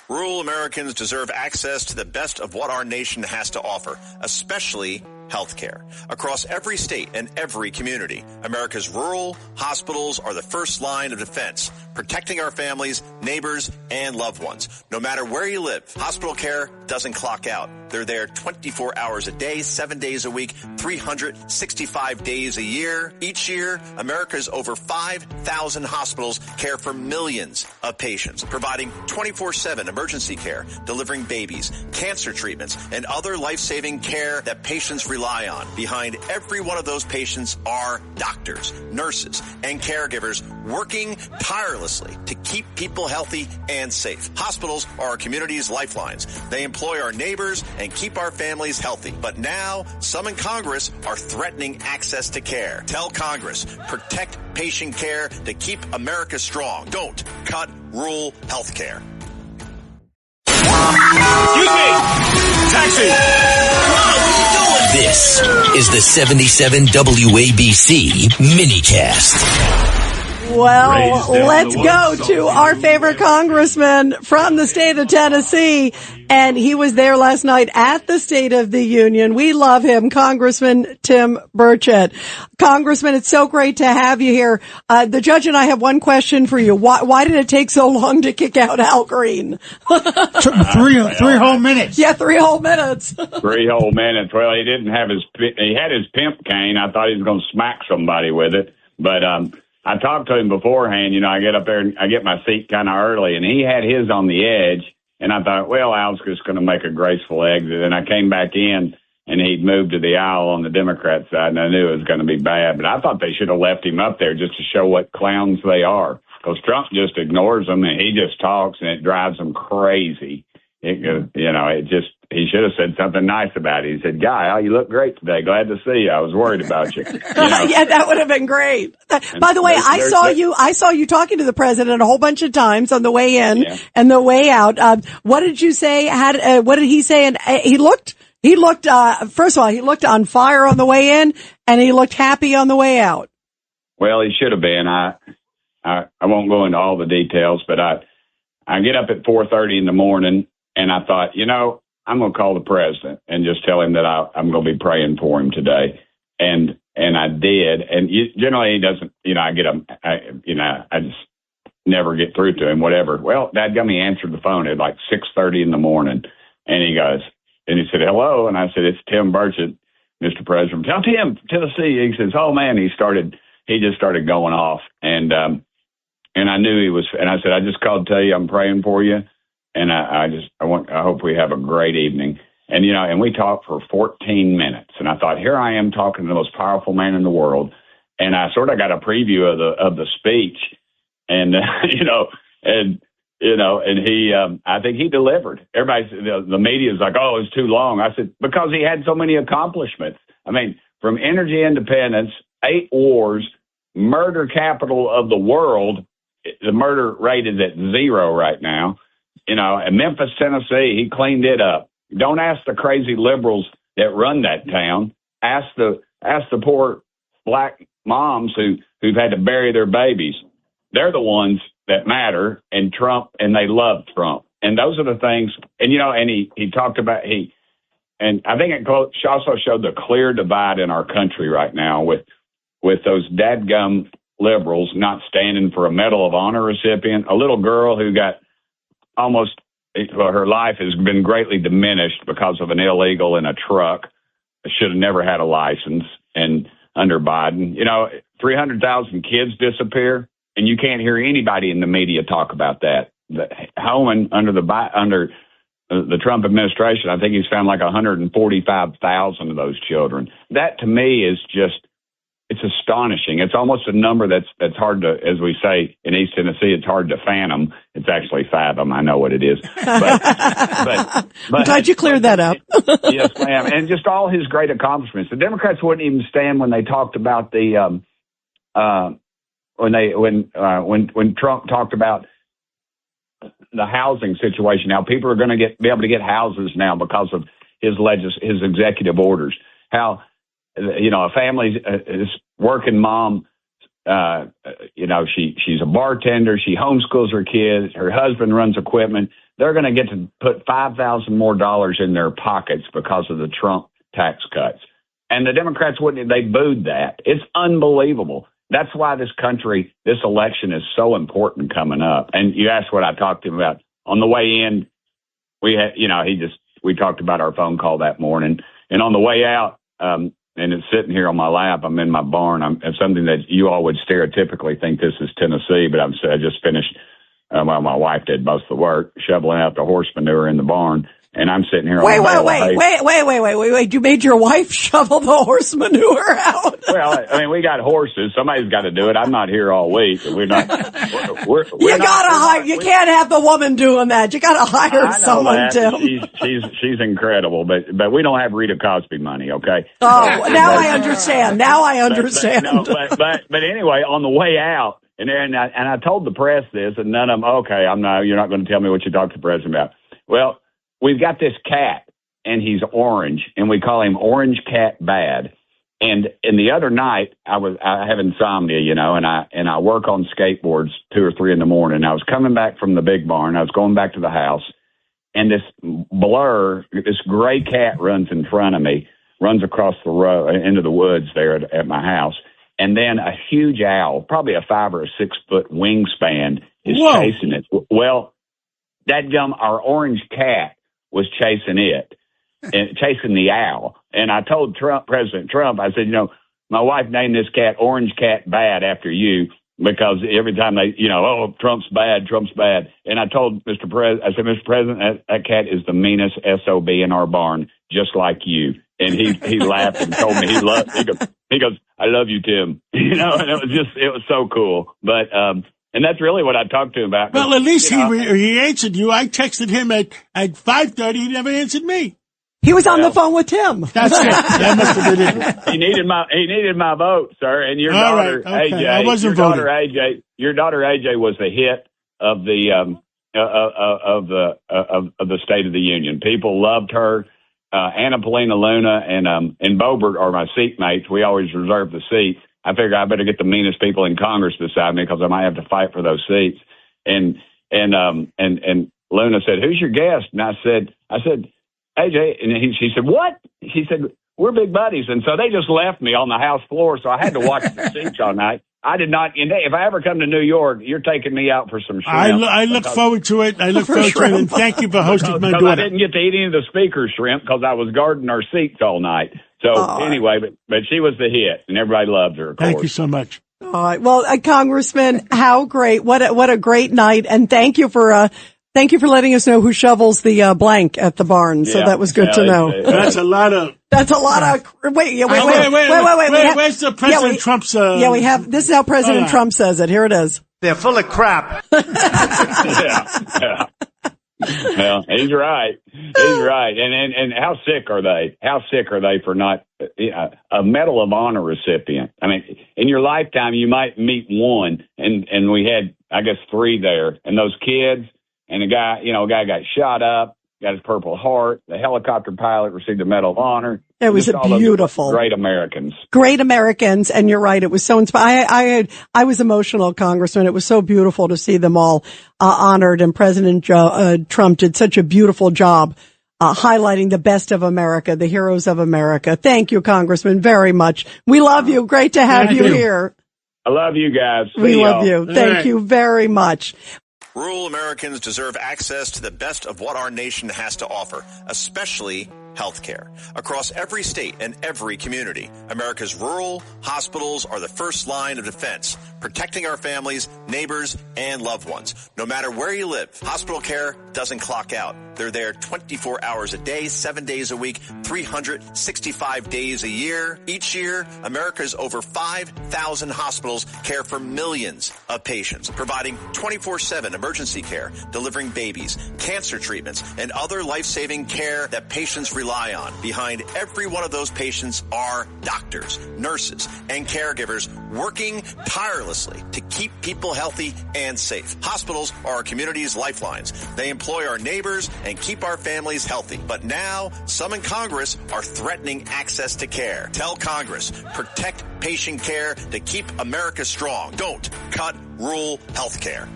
Rural Americans deserve access to the best of what our nation has to offer, especially health care. Across every state and every community, America's rural hospitals are the first line of defense, protecting our families, neighbors, and loved ones. No matter where you live, hospital care doesn't clock out. They're there 24 hours a day, 7 days a week, 365 days a year. Each year, America's over 5,000 hospitals care for millions of patients, providing 24/7 emergency care, delivering babies, cancer treatments, and other life-saving care that patients rely on. Behind every one of those patients are doctors, nurses, and caregivers working tirelessly to keep people healthy and safe. Hospitals are our community's lifelines. They employ our neighbors and keep our families healthy. But now, some in Congress are threatening access to care. Tell Congress, protect patient care to keep America strong. Don't cut rural health care. Excuse me! Taxi! This is the 77 WABC minicast. Well, let's go to our favorite congressman from the state of Tennessee. And he was there last night at the State of the Union. We love him, Congressman Tim Burchett. Congressman, it's so great to have you here. The judge and I have one question for you. Why did it take so long to kick out Al Green? Three whole minutes. Yeah, 3 whole minutes. 3 whole minutes. Well, he didn't have he had his pimp cane. I thought he was going to smack somebody with it. But, I talked to him beforehand. You know, I get up there and I get my seat kind of early, and he had his on the edge. And I thought, well, Al's just going to make a graceful exit. And I came back in, and he'd moved to the aisle on the Democrat side, and I knew it was going to be bad. But I thought they should have left him up there just to show what clowns they are, because Trump just ignores them, and he just talks, and it drives them crazy. He should have said something nice about it. He said, Guy, you look great today. Glad to see you. I was worried about you. Yeah, that would have been great. By the way, I saw you talking to the president a whole bunch of times on the way in and the way out. What did you say? What did he say? And he looked, first of all, he looked on fire on the way in, and he looked happy on the way out. Well, he should have been. I won't go into all the details, but I get up at 4:30 in the morning, and I thought, I'm going to call the president and just tell him that I'm going to be praying for him today. And I did. And generally he doesn't, I just never get through to him, whatever. Well, dadgummit answered the phone at like 6:30 in the morning. And he goes, and he said, hello. And I said, it's Tim Burchett, Mr. President. Tell Tim, Tennessee. He says, oh man, he just started going off. And I knew he was, and I said, I just called to tell you I'm praying for you. And I hope we have a great evening. And, and we talked for 14 minutes. And I thought, here I am talking to the most powerful man in the world. And I sort of got a preview of the speech. And, and he, I think he delivered. The media is like, oh, it's too long. I said, because he had so many accomplishments. I mean, from energy independence, 8 wars, murder capital of the world. The murder rate is at 0 right now. In Memphis, Tennessee, he cleaned it up. Don't ask the crazy liberals that run that town. Ask the poor black moms who've had to bury their babies. They're the ones that matter, and they love Trump. And those are the things. And and he talked about and I think it also showed the clear divide in our country right now with those dadgum liberals not standing for a Medal of Honor recipient, a little girl who got her life has been greatly diminished because of an illegal in a truck. Should have never had a license. And under Biden, 300,000 kids disappear, and you can't hear anybody in the media talk about that. Homan under the Trump administration, I think he's found like 145,000 of those children. That to me is it's astonishing. It's almost a number that's hard to, as we say in East Tennessee, it's hard to fathom. It's actually fathom. I know what it is. But I'm glad you cleared that up. Yes, ma'am. And just all his great accomplishments. The Democrats wouldn't even stand when they talked about when Trump talked about the housing situation. How people are going to be able to get houses now because of his executive orders. How a family, this working mom, she's a bartender. She homeschools her kids. Her husband runs equipment. they're going to get to put $5,000 more in their pockets because of the Trump tax cuts. And the Democrats they booed that. It's unbelievable. That's why this election is so important coming up. And you asked what I talked to him about. On the way in, we talked about our phone call that morning. And on the way out, and it's sitting here on my lap, I'm in my barn. It's something that you all would stereotypically think this is Tennessee, but I just finished. My wife did most of the work, shoveling out the horse manure in the barn, and I'm sitting here. Wait! You made your wife shovel the horse manure out? Well, I mean, we got horses. Somebody's got to do it. I'm not here all week. We're not. You can't have the woman doing that. You got to hire someone, Tim. She's incredible, but we don't have Rita Cosby money. Okay. Oh, now I understand. But anyway, on the way out. And I told the press this, and none of them, you're not going to tell me what you talked to the president about. Well, we've got this cat, and he's orange, and we call him Orange Cat Bad. And the other night, I have insomnia, and I work on skateboards 2 or 3 in the morning. I was coming back from the big barn. I was going back to the house, and this gray cat runs in front of me, runs across the road into the woods there at my house. And then a huge owl, probably a 5 or a 6 foot wingspan, is chasing it. Well, our orange cat was chasing it, and chasing the owl. And I told President Trump, I said, my wife named this cat Orange Cat Bad after you, because every time they, Trump's bad. And I told Mr. President, that cat is the meanest SOB in our barn, just like you. And he laughed and told me he goes, I love you, Tim. And it was so cool. But, and that's really what I talked to him about. Well, at least he answered you. I texted him at 5:30. He never answered me. He was on the phone with Tim. That's it. That must have been it. He needed my vote, sir. And your daughter, right, okay. AJ, I wasn't voting. Your daughter AJ was the hit of the State of the Union. People loved her. Anna Paulina Luna and Boebert are my seat mates. We always reserve the seats. I figured I better get the meanest people in Congress beside me, because I might have to fight for those seats. And Luna said, "Who's your guest?" And I said, AJ, and she said, "What?" She said, "We're big buddies." And so they just left me on the House floor, so I had to watch the seats all night. I did not. If I ever come to New York, you're taking me out for some shrimp. I look forward to it. And thank you for hosting my daughter. I didn't get to eat any of the speaker's shrimp because I was guarding our seats all night. So anyway, but she was the hit, and everybody loved her, of course. Thank you so much. All right. Well, Congressman, how great. What a great night. And thank you for letting us know who shovels the blank at the barn. So that was good to know. That's a lot of. Wait. Where's the President Trump's? We have. This is how President Trump says it. Here it is. They're full of crap. Well, he's right. And how sick are they? How sick are they for not a Medal of Honor recipient? I mean, in your lifetime, you might meet one, and we had, I guess, 3 there, and those kids. And a guy got shot up, got his Purple Heart. The helicopter pilot received the Medal of Honor. It was beautiful. Great Americans. Great Americans. And you're right. It was so inspiring. I was emotional, Congressman. It was so beautiful to see them all honored. And President Trump did such a beautiful job highlighting the best of America, the heroes of America. Thank you, Congressman, very much. We love you. Great to have you here. I love you guys. We love you. Thank you very much. Rural Americans deserve access to the best of what our nation has to offer, especially healthcare. Across every state and every community, America's rural hospitals are the first line of defense, protecting our families, neighbors, and loved ones. No matter where you live, hospital care doesn't clock out. They're there 24 hours a day, 7 days a week, 365 days a year. Each year, America's over 5,000 hospitals care for millions of patients, providing 24/7 emergency care, delivering babies, cancer treatments, and other life-saving care that patients rely on. Behind every one of those patients are doctors, nurses, and caregivers working tirelessly to keep people healthy and safe. Hospitals are our community's lifelines. They employ our neighbors and keep our families healthy. But now, some in Congress are threatening access to care. Tell Congress, protect patient care to keep America strong. Don't cut rural health care.